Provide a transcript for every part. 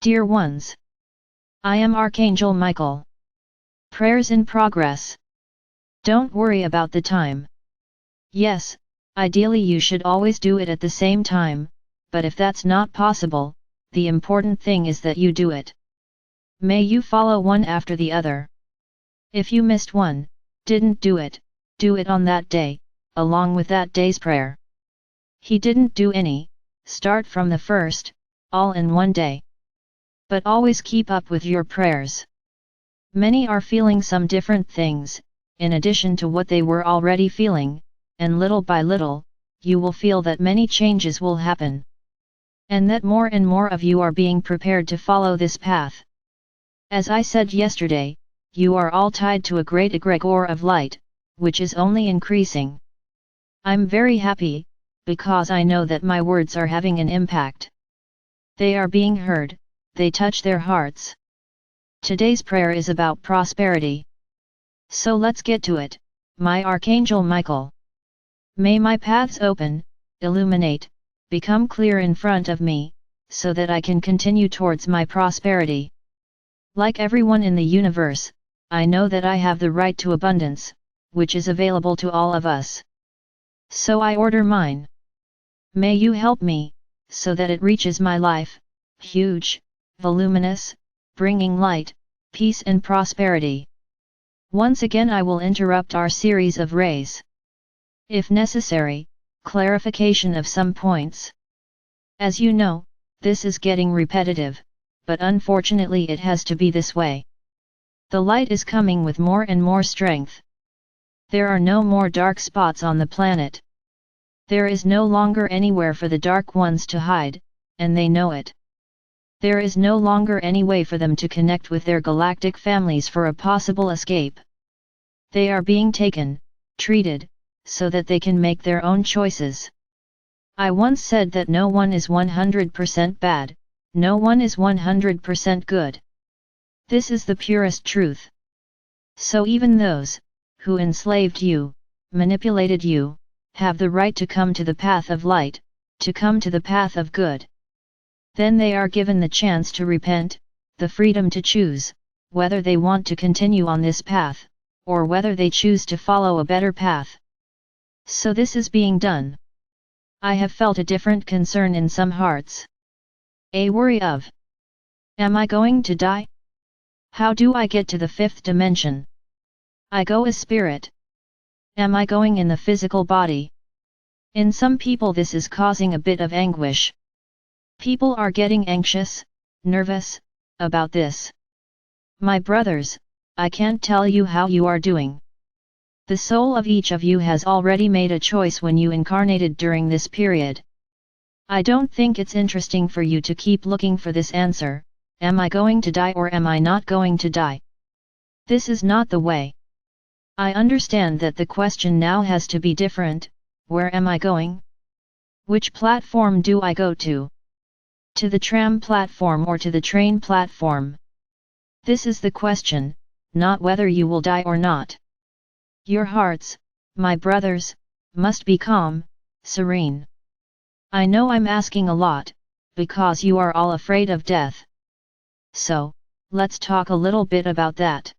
Dear ones, I am Archangel Michael. Prayers in progress. Don't worry about the time. Yes, ideally you should always do it at the same time, but if that's not possible, the important thing is that you do it. May you follow one after the other. If you missed one, didn't do it on that day, along with that day's prayer. He didn't do any, start from the first, all in one day. But always keep up with your prayers. Many are feeling some different things, in addition to what they were already feeling, and little by little, you will feel that many changes will happen. And that more and more of you are being prepared to follow this path. As I said yesterday, you are all tied to a great egregore of light, which is only increasing. I'm very happy, because I know that my words are having an impact. They are being heard, they touch their hearts. Today's prayer is about prosperity. So let's get to it, my Archangel Michael. May my paths open, illuminate, become clear in front of me, so that I can continue towards my prosperity. Like everyone in the universe, I know that I have the right to abundance, which is available to all of us. So I order mine. May you help me, so that it reaches my life, huge, voluminous, bringing light, peace and prosperity. Once again I will interrupt our series of rays. If necessary, clarification of some points. As you know, this is getting repetitive, but unfortunately it has to be this way. The light is coming with more and more strength. There are no more dark spots on the planet. There is no longer anywhere for the dark ones to hide, and they know it. There is no longer any way for them to connect with their galactic families for a possible escape. They are being taken, treated, so that they can make their own choices. I once said that no one is 100% bad, no one is 100% good. This is the purest truth. So even those, who enslaved you, manipulated you, have the right to come to the path of light, to come to the path of good. Then they are given the chance to repent, the freedom to choose, whether they want to continue on this path, or whether they choose to follow a better path. So this is being done. I have felt a different concern in some hearts. A worry of, am I going to die? How do I get to the fifth dimension? I go as spirit. Am I going in the physical body? In some people this is causing a bit of anguish. People are getting anxious, nervous, about this. My brothers, I can't tell you how you are doing. The soul of each of you has already made a choice when you incarnated during this period. I don't think it's interesting for you to keep looking for this answer, am I going to die or am I not going to die? This is not the way. I understand that the question now has to be different, where am I going? Which platform do I go to? To the tram platform or to the train platform? This is the question, not whether you will die or not. Your hearts, my brothers, must be calm, serene. I know I'm asking a lot, because you are all afraid of death. So, let's talk a little bit about that.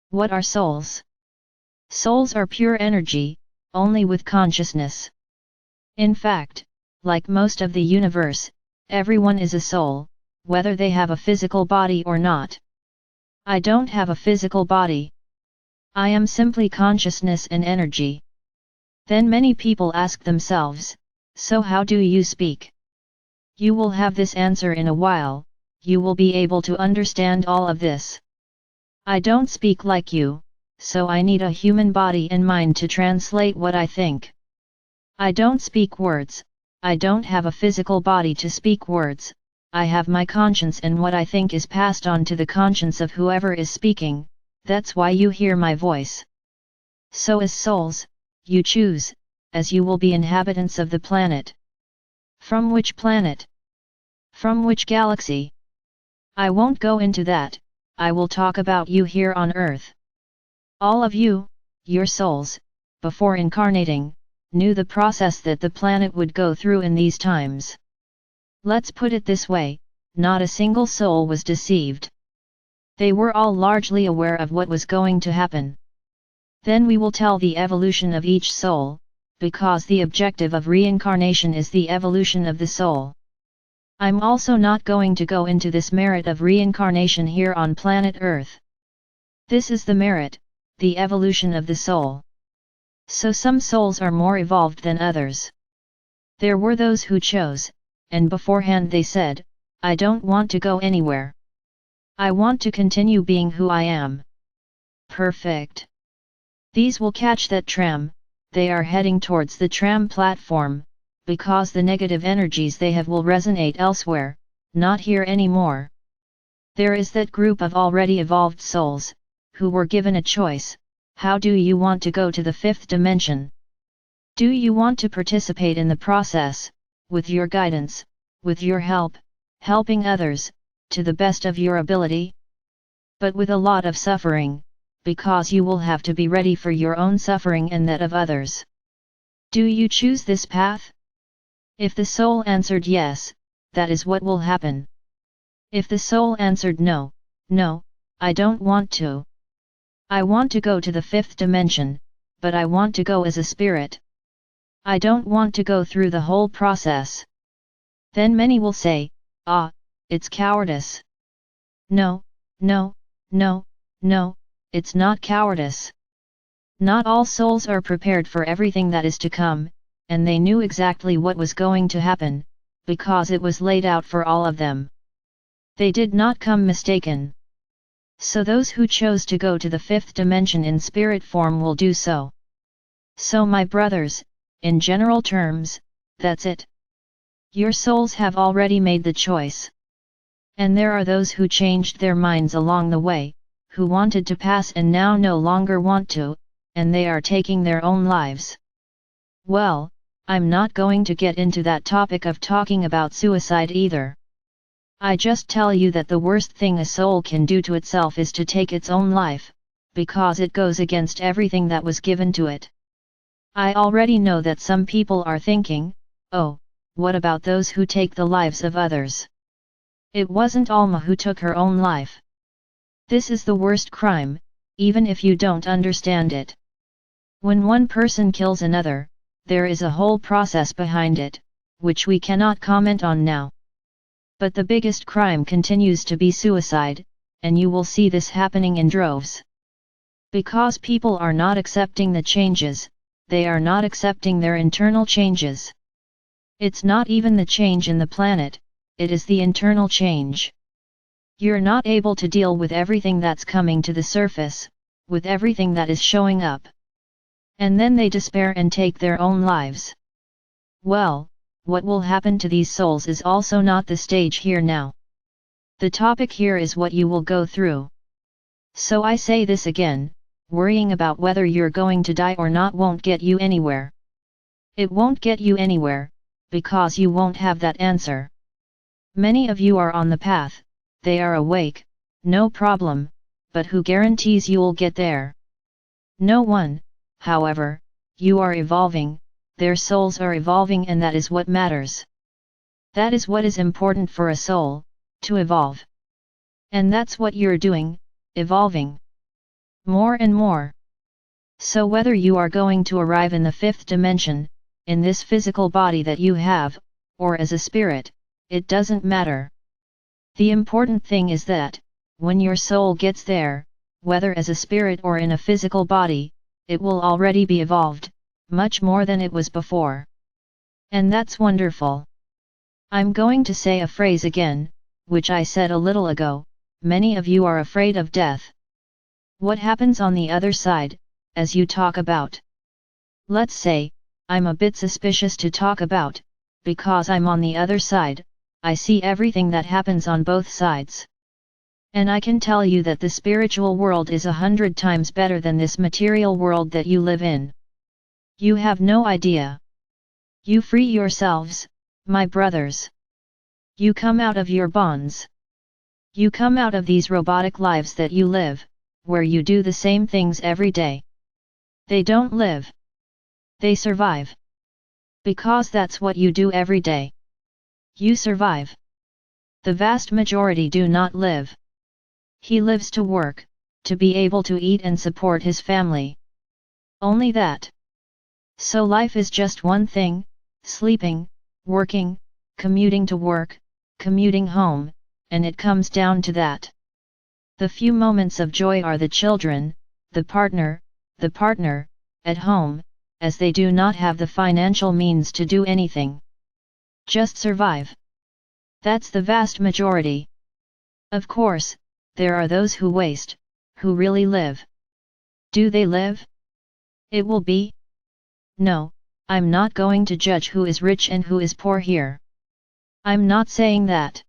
What are souls? Souls are pure energy, only with consciousness. In fact, like most of the universe, everyone is a soul, whether they have a physical body or not. I don't have a physical body. I am simply consciousness and energy. Then many people ask themselves, so how do you speak? You will have this answer in a while, you will be able to understand all of this. I don't speak like you, so I need a human body and mind to translate what I think. I don't speak words, I don't have a physical body to speak words, I have my conscience and what I think is passed on to the conscience of whoever is speaking, that's why you hear my voice. So as souls, you choose, as you will be inhabitants of the planet. From which planet? From which galaxy? I won't go into that, I will talk about you here on Earth. All of you, your souls, before incarnating, knew the process that the planet would go through in these times. Let's put it this way, not a single soul was deceived. They were all largely aware of what was going to happen. Then we will tell the evolution of each soul, because the objective of reincarnation is the evolution of the soul. I'm also not going to go into this merit of reincarnation here on planet Earth. This is the merit, the evolution of the soul. So some souls are more evolved than others. There were those who chose, and beforehand they said, I don't want to go anywhere. I want to continue being who I am. Perfect. These will catch that tram, they are heading towards the tram platform, because the negative energies they have will resonate elsewhere, not here anymore. There is that group of already evolved souls, who were given a choice. How do you want to go to the fifth dimension? Do you want to participate in the process, with your guidance, with your help, helping others, to the best of your ability? But with a lot of suffering, because you will have to be ready for your own suffering and that of others. Do you choose this path? If the soul answered yes, that is what will happen. If the soul answered no, no, I don't want to. I want to go to the fifth dimension, but I want to go as a spirit. I don't want to go through the whole process. Then many will say, ah, it's cowardice. No, no, no, no, it's not cowardice. Not all souls are prepared for everything that is to come, and they knew exactly what was going to happen, because it was laid out for all of them. They did not come mistaken. So those who chose to go to the fifth dimension in spirit form will do so. So my brothers, in general terms, that's it. Your souls have already made the choice. And there are those who changed their minds along the way, who wanted to pass and now no longer want to, and they are taking their own lives. Well, I'm not going to get into that topic of talking about suicide either. I just tell you that the worst thing a soul can do to itself is to take its own life, because it goes against everything that was given to it. I already know that some people are thinking, oh, what about those who take the lives of others? It wasn't Alma who took her own life. This is the worst crime, even if you don't understand it. When one person kills another, there is a whole process behind it, which we cannot comment on now. But the biggest crime continues to be suicide, and you will see this happening in droves. Because people are not accepting the changes, they are not accepting their internal changes. It's not even the change in the planet, it is the internal change. You're not able to deal with everything that's coming to the surface, with everything that is showing up. And then they despair and take their own lives. Well, what will happen to these souls is also not the stage here now. The topic here is what you will go through. So I say this again, worrying about whether you're going to die or not won't get you anywhere. It won't get you anywhere, because you won't have that answer. Many of you are on the path, they are awake, no problem, but who guarantees you'll get there? No one, however, you are evolving. Their souls are evolving, and that is what matters. That is what is important for a soul, to evolve. And that's what you're doing, evolving. More and more. So whether you are going to arrive in the fifth dimension, in this physical body that you have, or as a spirit, it doesn't matter. The important thing is that, when your soul gets there, whether as a spirit or in a physical body, it will already be evolved, much more than it was before. And that's wonderful. I'm going to say a phrase again, which I said a little ago, many of you are afraid of death. What happens on the other side, as you talk about? Let's say, I'm a bit suspicious to talk about, because I'm on the other side, I see everything that happens on both sides. And I can tell you that the spiritual world is 100 times better than this material world that you live in. You have no idea. You free yourselves, my brothers. You come out of your bonds. You come out of these robotic lives that you live, where you do the same things every day. They don't live. They survive. Because that's what you do every day. You survive. The vast majority do not live. He lives to work, to be able to eat and support his family. Only that. So life is just one thing: sleeping, working, commuting to work, commuting home, and it comes down to that. The few moments of joy are the children, the partner, at home, as they do not have the financial means to do anything. Just survive. That's the vast majority. Of course, there are those who waste, who really live. Do they live? It will be? No, I'm not going to judge who is rich and who is poor here. I'm not saying that.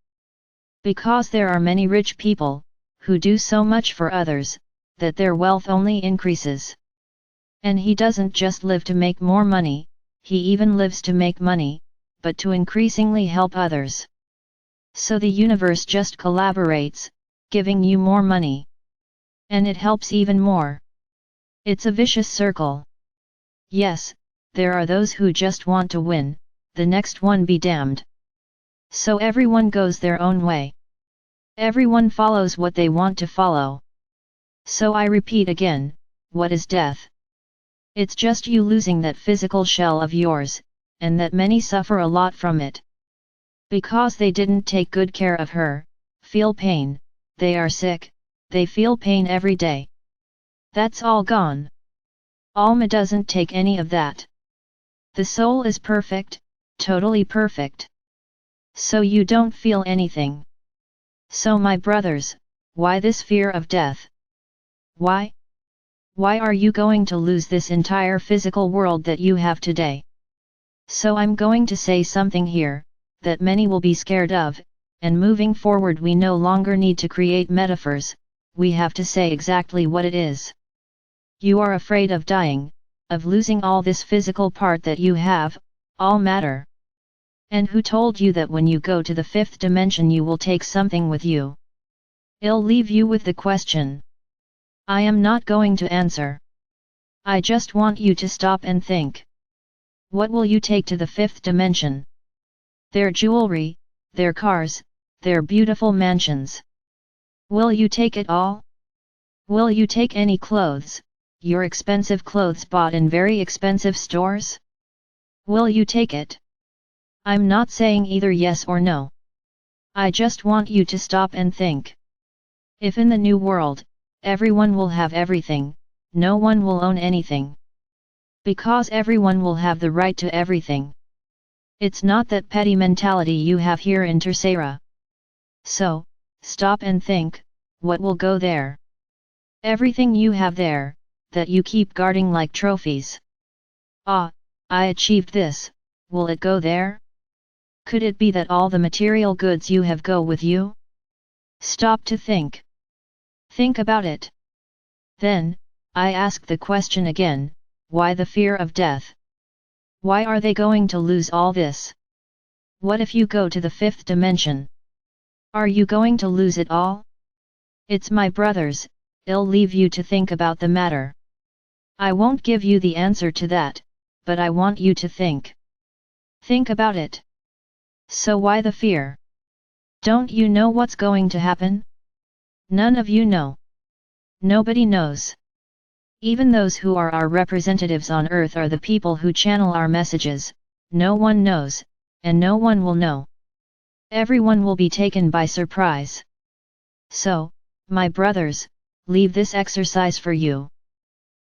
Because there are many rich people, who do so much for others, that their wealth only increases. And he doesn't just live to make more money, he even lives to make money, but to increasingly help others. So the universe just collaborates, giving you more money. And it helps even more. It's a vicious circle. Yes, there are those who just want to win, the next one be damned. So everyone goes their own way. Everyone follows what they want to follow. So I repeat again, what is death? It's just you losing that physical shell of yours, and that many suffer a lot from it. Because they didn't take good care of her, feel pain, they are sick, they feel pain every day. That's all gone. Alma doesn't take any of that. The soul is perfect, totally perfect. So you don't feel anything. So my brothers, why this fear of death? Why? Why are you going to lose this entire physical world that you have today? So I'm going to say something here, that many will be scared of, and moving forward we no longer need to create metaphors, we have to say exactly what it is. You are afraid of dying, of losing all this physical part that you have, all matter. And who told you that when you go to the fifth dimension you will take something with you? I'll leave you with the question. I am not going to answer. I just want you to stop and think. What will you take to the fifth dimension? Their jewelry, their cars, their beautiful mansions. Will you take it all? Will you take any clothes, your expensive clothes bought in very expensive stores? Will you take it? I'm not saying either yes or no. I just want you to stop and think. If in the new world, everyone will have everything, no one will own anything. Because everyone will have the right to everything. It's not that petty mentality you have here in Tercera. So, stop and think, what will go there? Everything you have there, that you keep guarding like trophies. Ah, I achieved this, will it go there? Could it be that all the material goods you have go with you? Stop to think. Think about it. Then, I ask the question again, why the fear of death? Why are they going to lose all this? What if you go to the fifth dimension? Are you going to lose it all? It's my brothers, I'll leave you to think about the matter. I won't give you the answer to that, but I want you to think. Think about it. So why the fear? Don't you know what's going to happen? None of you know. Nobody knows. Even those who are our representatives on earth are the people who channel our messages, no one knows, and no one will know. Everyone will be taken by surprise. So, my brothers, leave this exercise for you.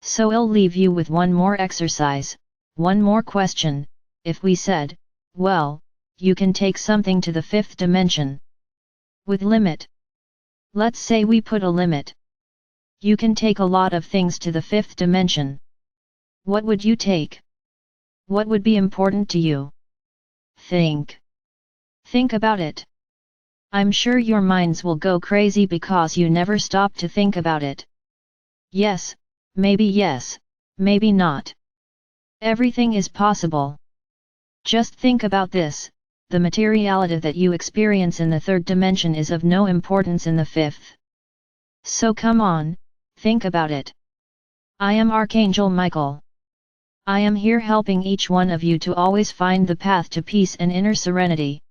So I'll leave you with one more exercise, one more question. If we said, well, you can take something to the fifth dimension. With limit. Let's say we put a limit. You can take a lot of things to the fifth dimension. What would you take? What would be important to you? Think. Think about it. I'm sure your minds will go crazy because you never stop to think about it. Yes, maybe not. Everything is possible. Just think about this, the materiality that you experience in the third dimension is of no importance in the fifth. So come on, think about it. I am Archangel Michael. I am here helping each one of you to always find the path to peace and inner serenity.